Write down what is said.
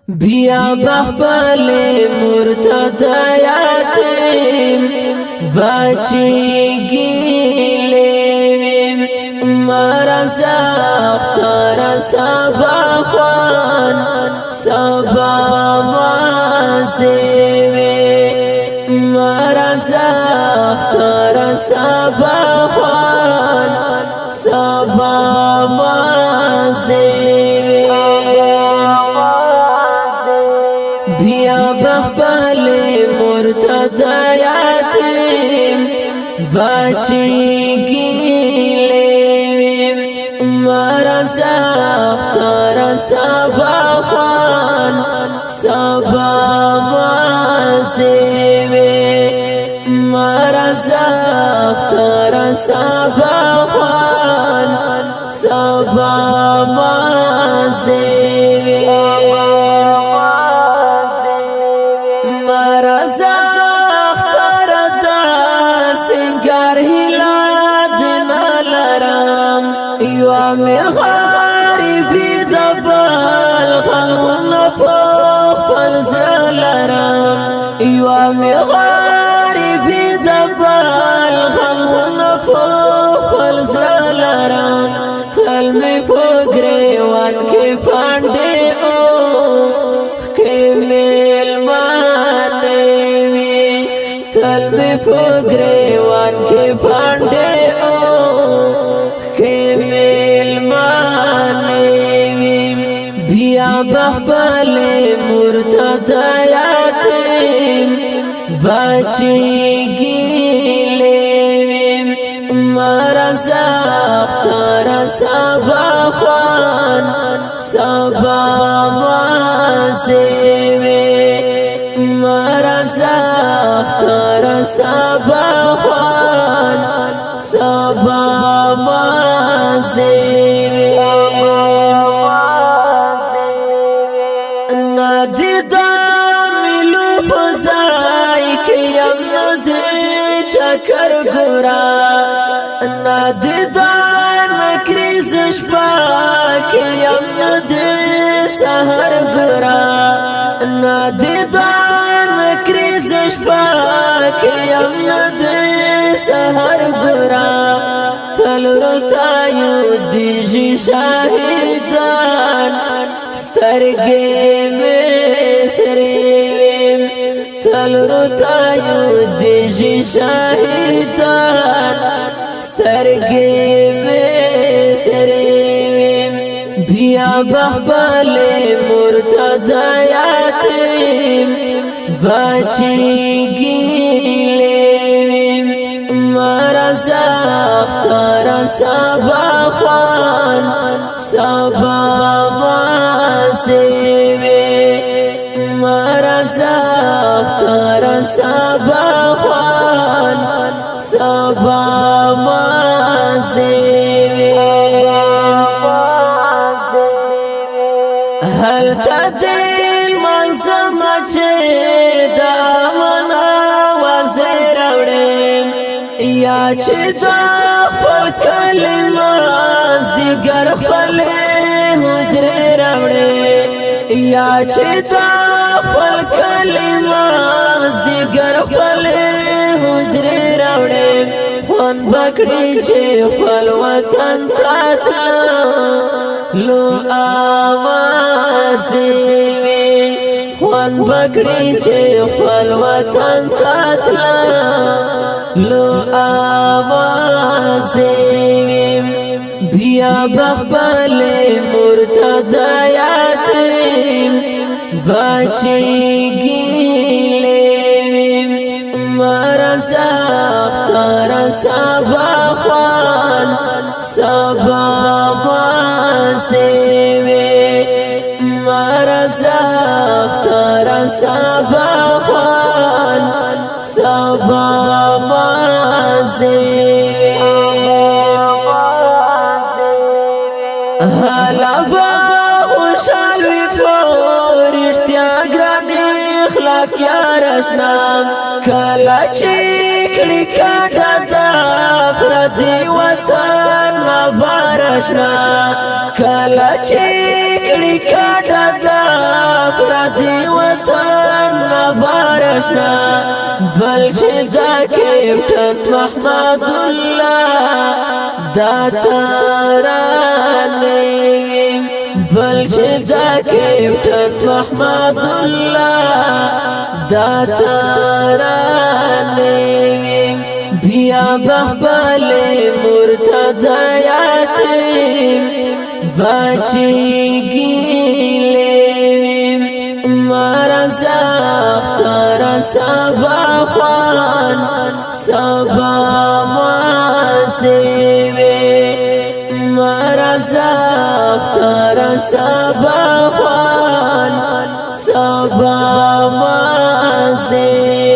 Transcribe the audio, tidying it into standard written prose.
بیا بخبل مرتد یاتیم بچی گیلیم مرزا اختار سبا خوان سبا مازیوی مرزا اختار سبا خوان سبا مازیوی بیا بخبل مرتد یاتیم بچی گیلیم مرزا اختار سبا خوان سبا مازیوی مرزا اختار سبا خوان سبا مازیوی غریبی دبال خلقنا فوق فالزلرام یوامی غریبی دبال خلقنا فوق فالزلرام تلمی پگریوان کی پاندی او کی میل مانیوی تلمی پگریوان کی پاندی او کی بیا بخبل مرتد یاتیم بچی گیلیم مرزا اختار سبا خوان سبا مازیوی مرزا اختار سبا خوان سبا مازیوی چکر گورا ندیدان کریزش پاک یم ندی سهر گورا ندیدان کریزش پاک یم ندی سهر گورا تلور تایو دیجی شاهدان سترگی مصریم تلور تایو دیجی شاهدان سترگی مصریم بیا بخبل مرتد یاتیم بچی گیلیم مرزا اختار سبا خوان سبا مازیوی مرزا اختار سبا خوان سبا مازیوی هل تدیل منظم چه دامنا وزیر اوڑیم یا چه دا خپل کلماز دیگر خپل حجر روڑیم یا چه دا خپل کلماز دیگر خپل حجر روڑیم خوان بکڑی چه خپل وطن تاتلا لو آوازیوی خوان بکڑی چه خپل وطن تاتلا لو آوازیوی بیا بخبل مرتد یاتیم بچی گیلیم مرزا اختار سبا خوان سبا مازیوی مرزا اختار سبا خوان سبا مازیوی حالا با خوشحالوی پورشتیا گرانی اخلاق یارشنا کلا چیکلی کاتا دا پردی وطن نبارشنا کلا چیکلی کاتا دا پردی وطن نبارشنا بلچه دا کیپٹن محمد اللہ دا ترانیم بلچه دا کیپٹن محمد اللہ دا ترانیم بیا بخبال مرتضی یتیم بچی گیلیم مارا زختر سبا خوان سبا ماسیوی مارا زختر سبا خوان سبا ماسیوی